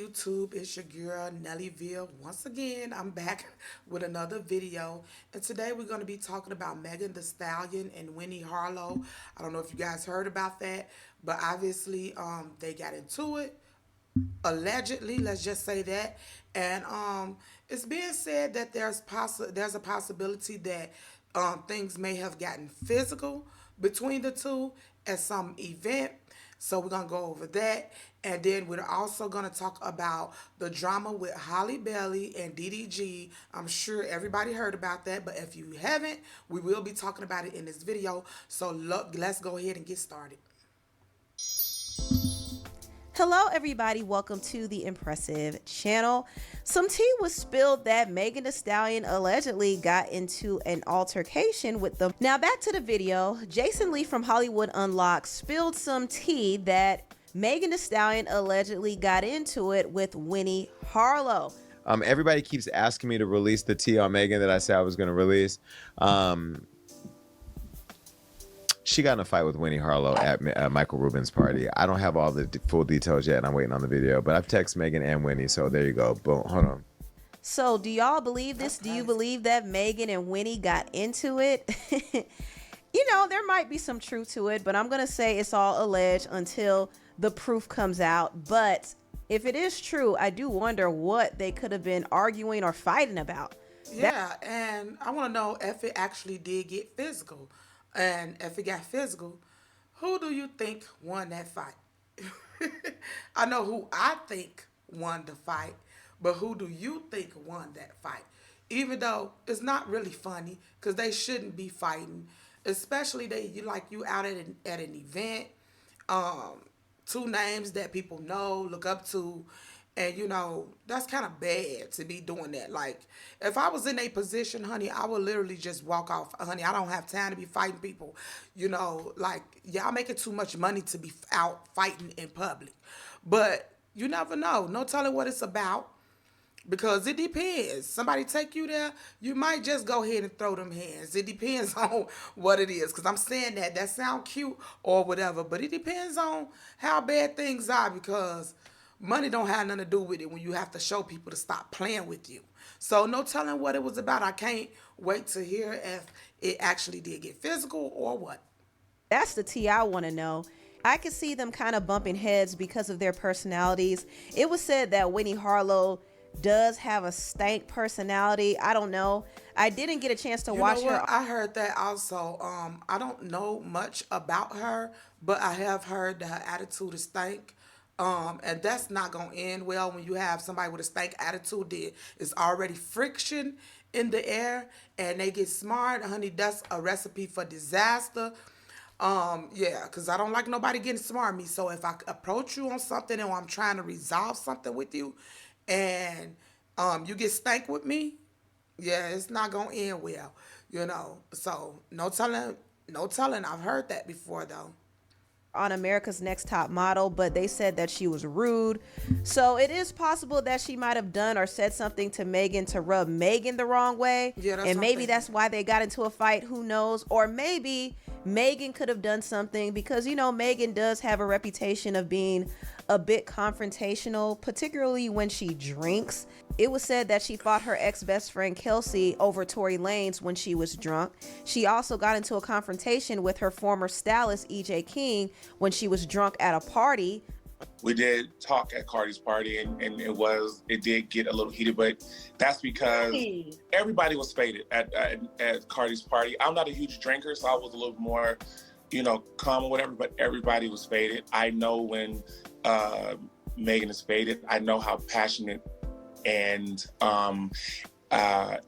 YouTube? It's your girl NellyVille. Once again, I'm back with another video. And today we're going to be talking about Megan Thee Stallion and Winnie Harlow. I don't know if you guys heard about that, but obviously they got into it. Allegedly, let's just say that. And it's being said that there's a possibility that things may have gotten physical between the two at some event. So we're gonna go over that, and then we're also gonna talk about the drama with Halle Bailey and DDG. I'm sure everybody heard about that, but if you haven't, we will be talking about it in this video. So look, let's go ahead and get started. Hello everybody, welcome to the Impressive channel. Some tea was spilled that Megan Thee Stallion allegedly got into an altercation with them. Now back to the video. Jason Lee from Hollywood Unlocked spilled some tea that Megan Thee Stallion allegedly got into it with Winnie Harlow. Everybody keeps asking me to release the tea on Megan that I said I was going to release. She got in a fight with Winnie Harlow at Michael Rubin's party. I don't have all the full details yet, and I'm waiting on the video. But I've texted Megan and Winnie, so there you go. Boom. Hold on. So do y'all believe this? Do you believe that Megan and Winnie got into it? You know, there might be some truth to it, but I'm going to say it's all alleged until the proof comes out. But if it is true, I do wonder what they could have been arguing or fighting about. Yeah, and I want to know if it actually did get physical. And if it got physical, who do you think won that fight? I know who I think won the fight, but who do you think won that fight? Even though it's not really funny, because they shouldn't be fighting, especially you out at an event, two names that people know, look up to, and that's kind of bad to be doing that. Like, if I was in a position, honey, I would literally just walk off. Honey, I don't have time to be fighting people. Like, y'all making too much money to be out fighting in public. But you never know. No telling what it's about. Because it depends. Somebody take you there, you might just go ahead and throw them hands. It depends on what it is. Because I'm saying that sound cute or whatever. But it depends on how bad things are, because money don't have nothing to do with it when you have to show people to stop playing with you. So no telling what it was about. I can't wait to hear if it actually did get physical or what. That's the tea I want to know. I could see them kind of bumping heads because of their personalities. It was said that Winnie Harlow does have a stank personality. I don't know. I didn't get a chance to watch her. I heard that also. I don't know much about her, but I have heard that her attitude is stank. And that's not gonna end well when you have somebody with a stank attitude. There is already friction in the air, and they get smart. Honey, that's a recipe for disaster. Yeah, because I don't like nobody getting smart with me. So if I approach you on something or I'm trying to resolve something with you, and you get stank with me, yeah, it's not gonna end well. So no telling, no telling. I've heard that before though. On America's Next Top Model, but they said that she was rude. So it is possible that she might have done or said something to Megan to rub Megan the wrong way. Yeah, that's and what I'm maybe thinking. that's why they got into a fight. Who knows? Or maybe Megan could have done something, because Megan does have a reputation of being a bit confrontational, particularly when she drinks. It was said that she fought her ex-best friend Kelsey over Tory Lanez when she was drunk. She also got into a confrontation with her former stylist EJ King when she was drunk at a party. We did talk at Cardi's party, and it did get a little heated, but that's because everybody was faded at Cardi's party. I'm not a huge drinker, so I was a little more, calm or whatever, but everybody was faded. I know when Megan is faded. I know how passionate and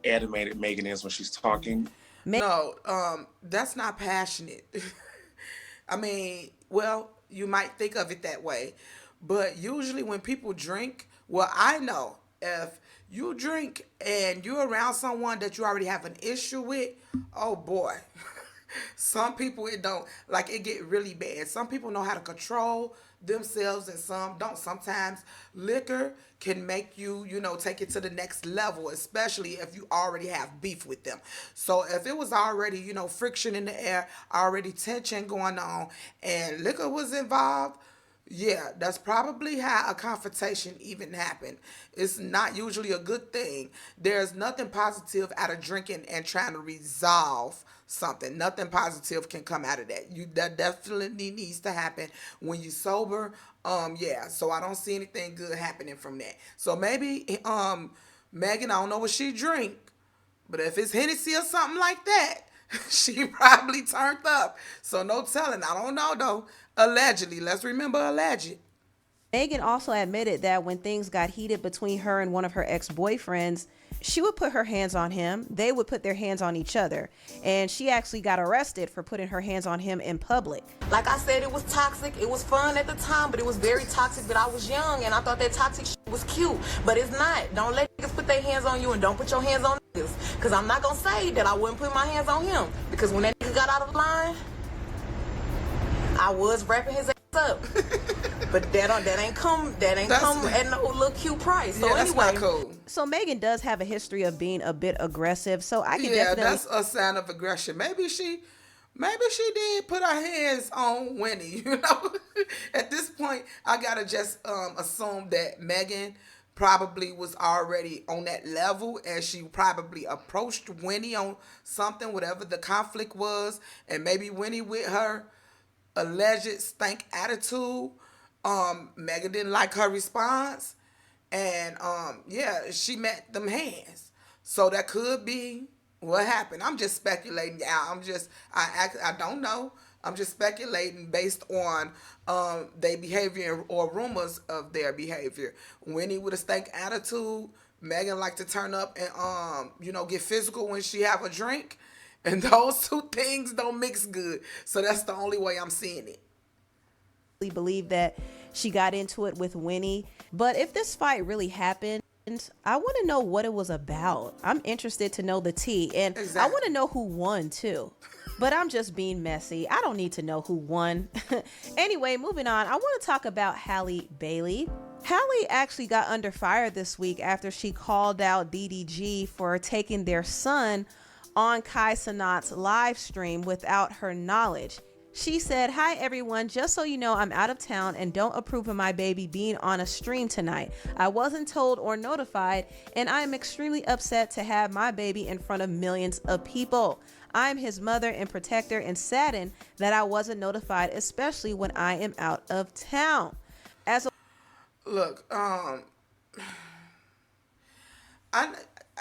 animated Megan is when she's talking. No, that's not passionate. I mean, well, you might think of it that way, but usually when people drink, well, I know if you drink and you're around someone that you already have an issue with, oh boy. Some people, it don't, like, it get really bad. Some people know how to control themselves and some don't. Sometimes liquor can make you, take it to the next level, especially if you already have beef with them. So if it was already, friction in the air, already tension going on, and liquor was involved, Yeah, that's probably how a confrontation even happened. It's not usually a good thing. There's nothing positive out of drinking and trying to resolve something. Nothing positive can come out of that. That definitely needs to happen when you sober. Yeah. So I don't see anything good happening from that. So maybe Megan, I don't know what she drink, but if it's Hennessy or something like that, she probably turned up. So no telling. I don't know though. Allegedly. Let's remember alleged. Megan also admitted that when things got heated between her and one of her ex-boyfriends, she would put her hands on him. They would put their hands on each other. And she actually got arrested for putting her hands on him in public. Like I said, it was toxic. It was fun at the time, but it was very toxic. But I was young and I thought that toxic shit was cute. But it's not. Don't let niggas put their hands on you and don't put your hands on niggas. Because I'm not going to say that I wouldn't put my hands on him. Because when that nigga got out of line, I was wrapping his ass up. But that ain't come at no little cute price. So Yeah, that's anyway, not cool. So Megan does have a history of being a bit aggressive. So I can Yeah, definitely that's a sign of aggression. Maybe she did put her hands on Winnie. At this point, I gotta just assume that Megan probably was already on that level, and she probably approached Winnie on something, whatever the conflict was, and maybe Winnie with her alleged stank attitude. Megan didn't like her response, and yeah, she met them hands. So that could be what happened. I'm just speculating. Yeah, I don't know. I'm just speculating based on their behavior or rumors of their behavior. Winnie with a stank attitude, Megan like to turn up and get physical when she have a drink. And those two things don't mix good. So that's the only way I'm seeing it. believe that she got into it with Winnie. But if this fight really happened, I want to know what it was about. I'm interested to know the tea. And Exactly. I want to know who won too. But I'm just being messy. I don't need to know who won. Anyway, moving on. I want to talk about Halle Bailey. Halle actually got under fire this week after she called out DDG for taking their son on Kai Cenat's live stream without her knowledge. She said, "Hi everyone, just so you know, I'm out of town and don't approve of my baby being on a stream tonight. I wasn't told or notified, and I am extremely upset to have my baby in front of millions of people. I'm his mother and protector and saddened that I wasn't notified, especially when I am out of town." As a Look, I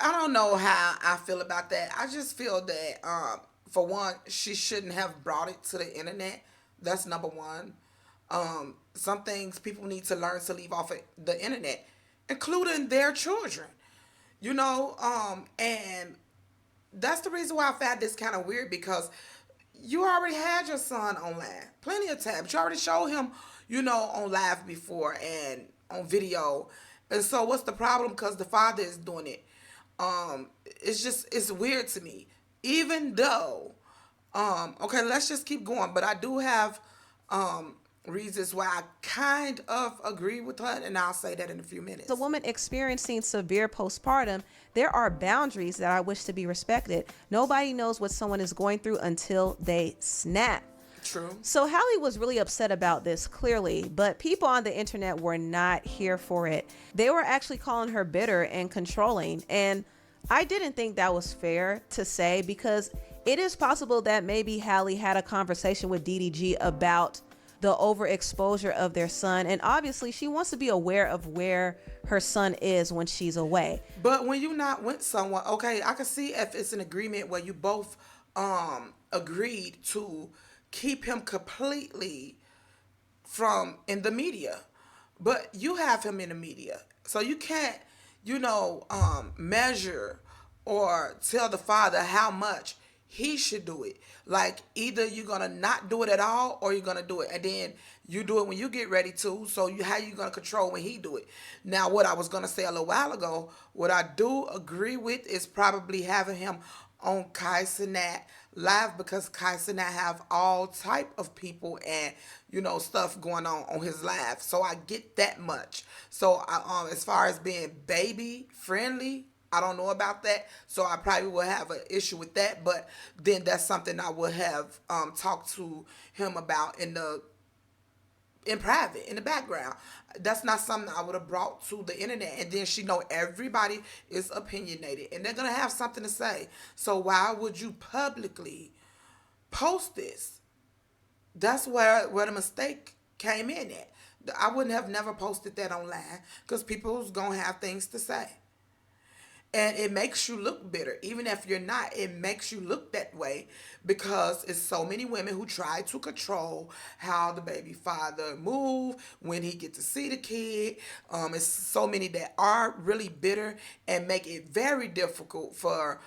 don't know how I feel about that. I just feel that for one, she shouldn't have brought it to the internet. That's number one. Some things people need to learn to leave off of the internet, including their children. And that's the reason why I found this kind of weird, because you already had your son on live plenty of times. You already showed him, on live before and on video. And so what's the problem? Because the father is doing it. It's weird to me. Even though, okay, let's just keep going. But I do have reasons why I kind of agree with her, and I'll say that in a few minutes. a woman experiencing severe postpartum, there are boundaries that I wish to be respected. Nobody knows what someone is going through until they snap. True. So Halle was really upset about this, clearly, but people on the internet were not here for it. They were actually calling her bitter and controlling, and I didn't think that was fair to say, because it is possible that maybe Halle had a conversation with DDG about the overexposure of their son, and obviously she wants to be aware of where her son is when she's away. But when you're not with someone, okay, I can see if it's an agreement where you both agreed to keep him completely from in the media. But you have him in the media. So you can't, measure or tell the father how much he should do it. Like, either you're gonna not do it at all, or you're gonna do it, and then you do it when you get ready to. So how you gonna control when he do it? Now, what I was gonna say a little while ago, what I do agree with is probably having him on Kai Cenat live, because Kai Cenat have all type of people and stuff going on his live. So I get that much. So as far as being baby friendly, I don't know about that, so I probably will have an issue with that. But then that's something I would have talked to him about in in private, in the background. That's not something I would have brought to the internet. And then she know everybody is opinionated and they're gonna have something to say. So why would you publicly post this? That's where the mistake came in at. I wouldn't have never posted that online because people's gonna have things to say. And it makes you look bitter. Even if you're not, it makes you look that way because it's so many women who try to control how the baby father move when he get to see the kid. It's so many that are really bitter and make it very difficult for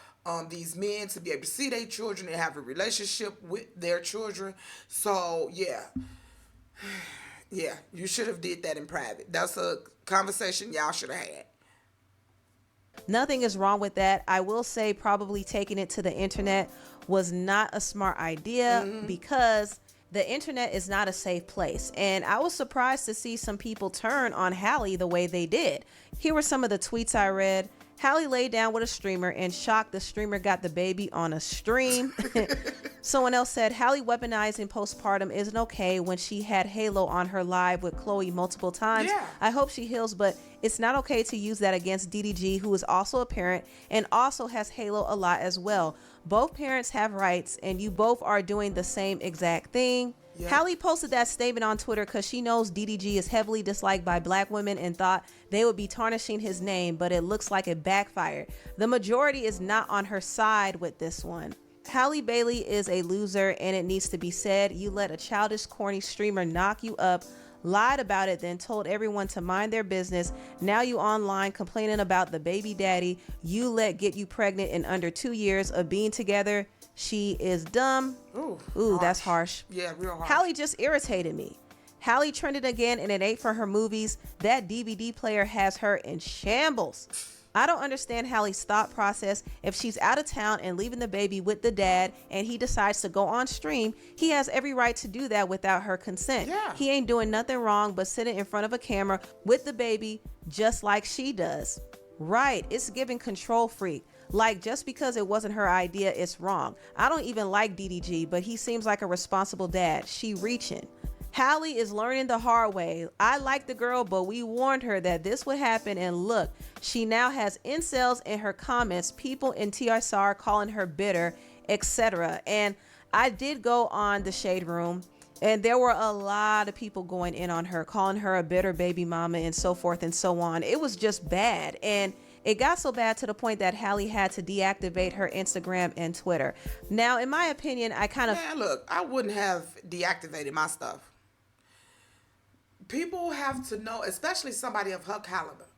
these men to be able to see their children and have a relationship with their children. So yeah, yeah, you should have did that in private. That's a conversation y'all should have had. Nothing is wrong with that. I will say probably taking it to the internet was not a smart idea because the internet is not a safe place. And I was surprised to see some people turn on Halle the way they did. Here were some of the tweets I read. Halle laid down with a streamer and shocked the streamer got the baby on a stream. Someone else said Halle weaponizing postpartum isn't okay when she had Halo on her live with Chloe multiple times. Yeah. I hope she heals, but it's not okay to use that against DDG, who is also a parent and also has Halo a lot as well. Both parents have rights and you both are doing the same exact thing. Yeah. Halle posted that statement on Twitter because she knows DDG is heavily disliked by black women and thought they would be tarnishing his name, but it looks like it backfired. The majority is not on her side with this one. Halle Bailey is a loser, and it needs to be said. You let a childish, corny streamer knock you up, lied about it, then told everyone to mind their business. Now you online complaining about the baby daddy you let get you pregnant in under 2 years of being together. She is dumb. Ooh, that's harsh. Yeah, real harsh. Halle just irritated me. Halle trended again and it ain't for her movies. That DVD player has her in shambles. I don't understand Halle's thought process. If she's out of town and leaving the baby with the dad and he decides to go on stream, he has every right to do that without her consent. Yeah. He ain't doing nothing wrong but sitting in front of a camera with the baby just like she does. Right, it's giving control freak. Like, just because it wasn't her idea, it's wrong. I don't even like DDG, but he seems like a responsible dad. She reaching. Halle is learning the hard way. I like the girl, but we warned her that this would happen, and look, she now has incels in her comments, people in TSR calling her bitter, etc. And I did go on the Shade Room, and there were a lot of people going in on her, calling her a bitter baby mama and so forth and so on. It was just bad. And it got so bad to the point that Halle had to deactivate her Instagram and Twitter. Now, in my opinion, I kind of... Man, look, I wouldn't have deactivated my stuff. People have to know, especially somebody of her caliber.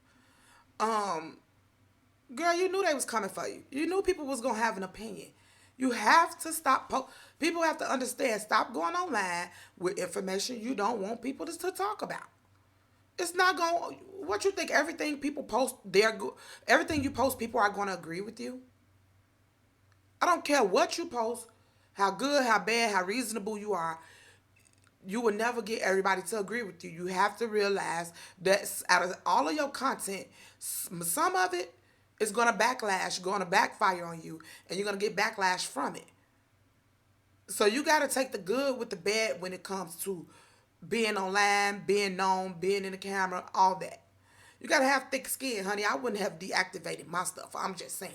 Girl, you knew they was coming for you. You knew people was going to have an opinion. You have to stop. People have to understand. Stop going online with information you don't want people to talk about. It's not going. What you think? Everything people post, everything you post, people are going to agree with you. I don't care what you post, how good, how bad, how reasonable you are. You will never get everybody to agree with you. You have to realize that out of all of your content, some of it is going to backlash, going to backfire on you, and you're going to get backlash from it. So you got to take the good with the bad when it comes to being online, being known, being in the camera, all that. You got to have thick skin, honey. I wouldn't have deactivated my stuff. I'm just saying.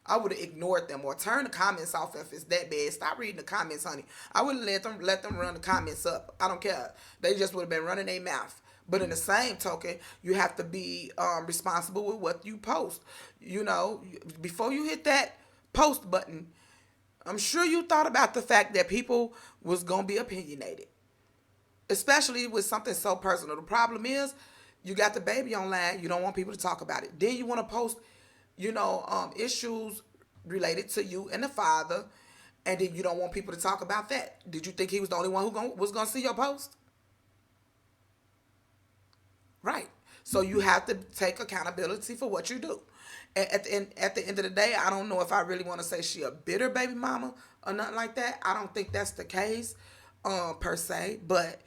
I would have ignored them or turned the comments off if it's that bad. Stop reading the comments, honey. I wouldn't let them run the comments up. I don't care. They just would have been running their mouth. But in the same token, you have to be responsible with what you post. You know, before you hit that post button, I'm sure you thought about the fact that people was going to be opinionated. Especially with something so personal. The problem is, you got the baby online. You don't want people to talk about it. Then you want to post, issues related to you and the father, and then you don't want people to talk about that. Did you think he was the only one who was going to see your post? Right. So you have to take accountability for what you do. At the end of the day, I don't know if I really want to say she a bitter baby mama or nothing like that. I don't think that's the case, per se. But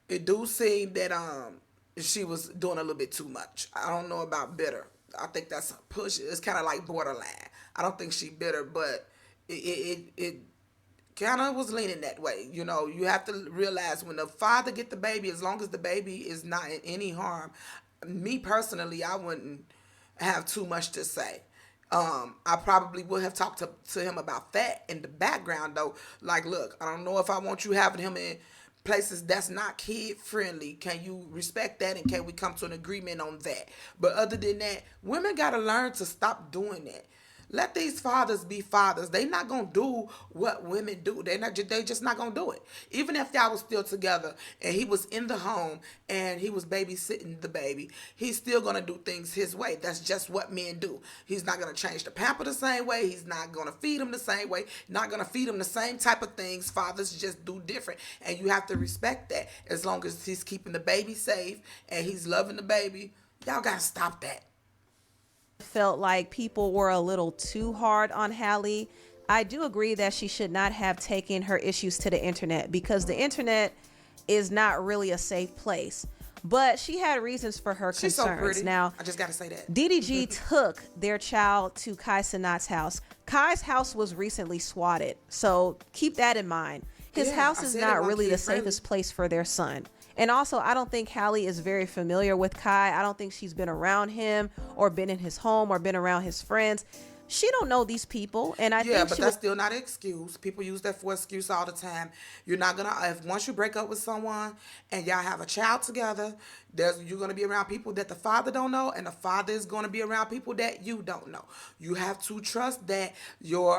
it do seem that she was doing a little bit too much. I don't know about bitter. I think that's a push. It's kind of like borderline. I don't think she bitter, but it kind of was leaning that way. You know, you have to realize when the father get the baby, as long as the baby is not in any harm, me personally, I wouldn't have too much to say. I probably would have talked to him about that in the background though. Like, look, I don't know if I want you having him in places that's not kid friendly. Can you respect that, and can we come to an agreement on that? But other than that, women gotta learn to stop doing that. Let these fathers be fathers. They not gonna do what women do. They just not gonna do it. Even if y'all was still together and he was in the home and he was babysitting the baby, he's still gonna do things his way. That's just what men do. He's not gonna change the pamper the same way. He's not gonna feed him the same way. Not gonna feed him the same type of things. Fathers just do different, and you have to respect that. As long as he's keeping the baby safe and he's loving the baby, y'all gotta stop that. Felt like people were a little too hard on Halle. I do agree that she should not have taken her issues to the internet, because the internet is not really a safe place. But she had reasons for her She's concerns. so pretty. Now, I just gotta say that. DDG took their child to Kai Cenat's house. Kai's house was recently swatted, so keep that in mind. His Yeah, house I is said it not wasn't really the kid-friendly. safest place for their son. And also, I don't think Halle is very familiar with Kai. I don't think she's been around him or been in his home or been around his friends. She don't know these people, and I Yeah, think but she that's was still not an excuse. People use that for excuse all the time. You're not gonna if once you break up with someone and y'all have a child together, you're gonna be around people that the father don't know, and the father is gonna be around people that you don't know. You have to trust that your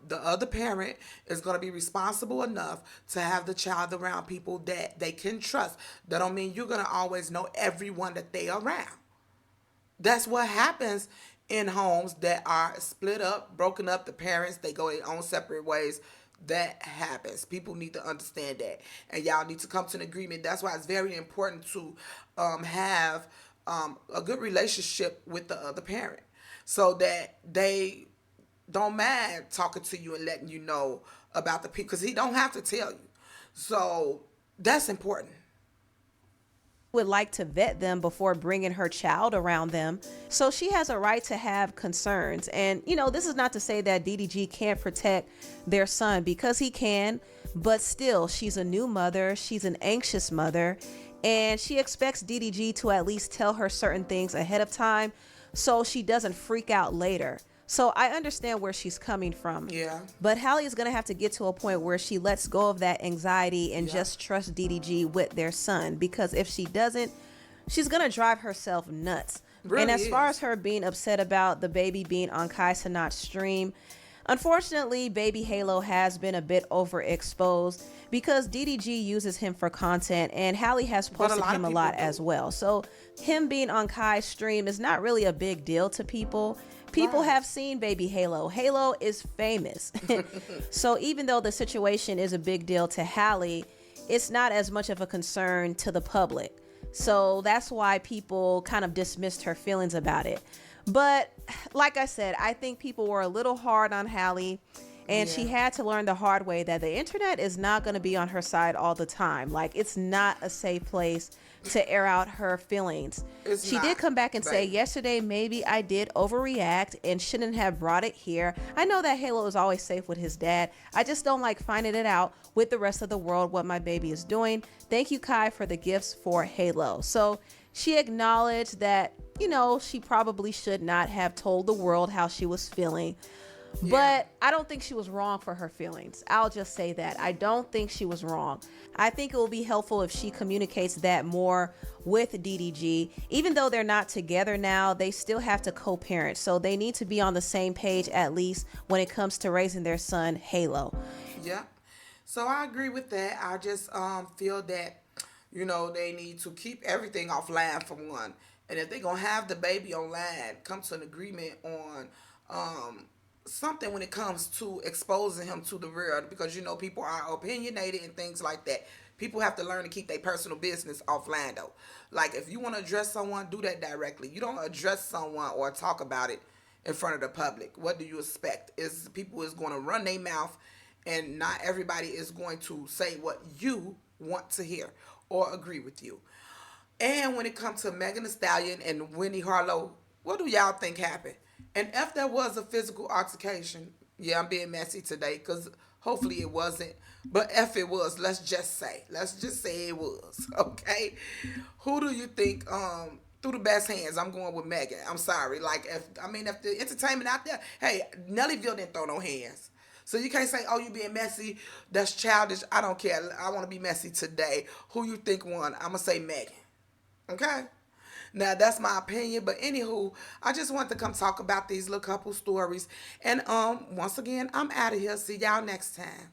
the other parent is gonna be responsible enough to have the child around people that they can trust. That don't mean you're gonna always know everyone that they are around. That's what happens in homes that are split up, broken up. The parents, they go their own separate ways. That happens. People need to understand that, and y'all need to come to an agreement. That's why it's very important to have a good relationship with the other parent, so that they don't mind talking to you and letting you know about the people, because he don't have to tell you. So that's important. would like to vet them before bringing her child around them. So she has a right to have concerns. And, you know, this is not to say that DDG can't protect their son, because he can, but still, she's a new mother. She's an anxious mother, and she expects DDG to at least tell her certain things ahead of time so she doesn't freak out later. So I understand where she's coming from. Yeah. But Halle is going to have to get to a point where she lets go of that anxiety and just trust DDG with their son. Because if she doesn't, she's going to drive herself nuts. Really and as far is. as her being upset about the baby being on Kai Cenat's stream, unfortunately, baby Halo has been a bit overexposed because DDG uses him for content, and Halle has But a posted lot of him a people lot do. as well. So him being on Kai's stream is not really a big deal to people. People Right. have seen baby Halo. Halo is famous. So even though the situation is a big deal to Halle, it's not as much of a concern to the public. So that's why people kind of dismissed her feelings about it. But like I said, I think people were a little hard on Halle, and she had to learn the hard way that the internet is not going to be on her side all the time. Like, it's not a safe place to air out her feelings. It's She not, did come back and say, baby. yesterday maybe I did overreact and shouldn't have brought it here. I know that Halo is always safe with his dad. I just don't like finding it out with the rest of the world what my baby is doing. Thank you, Kai, for the gifts for Halo. So she acknowledged that, you know, she probably should not have told the world how she was feeling. But I don't think she was wrong for her feelings. I'll just say that. I don't think she was wrong. I think it will be helpful if she communicates that more with DDG. Even though they're not together now, they still have to co-parent. So they need to be on the same page, at least when it comes to raising their son, Halo. Yeah. So I agree with that. I just feel that, you know, they need to keep everything offline for one. And if they're going to have the baby online, come to an agreement on something when it comes to exposing him to the world, because, you know, people are opinionated and things like that. People have to learn to keep their personal business offline, though. Like, if you want to address someone, do that directly. You don't address someone or talk about it in front of the public. What do you expect? Is people is going to run their mouth, and not everybody is going to say what you want to hear or agree with you. And when it comes to Megan Thee Stallion and Winnie Harlow, what do y'all think happened? And if there was a physical altercation, yeah, I'm being messy today, because Hopefully it wasn't. But if it was, let's just say it was. Okay. Who do you think through the best hands? I'm going with Megan. I'm sorry. Like if the entertainment out there, hey, NellyVille didn't throw no hands. So you can't say, oh, you being messy. That's childish. I don't care. I want to be messy today. Who you think won? I'm going to say Megan. Okay? Now, that's my opinion. But anywho, I just want to come talk about these little couple stories. And once again, I'm out of here. See y'all next time.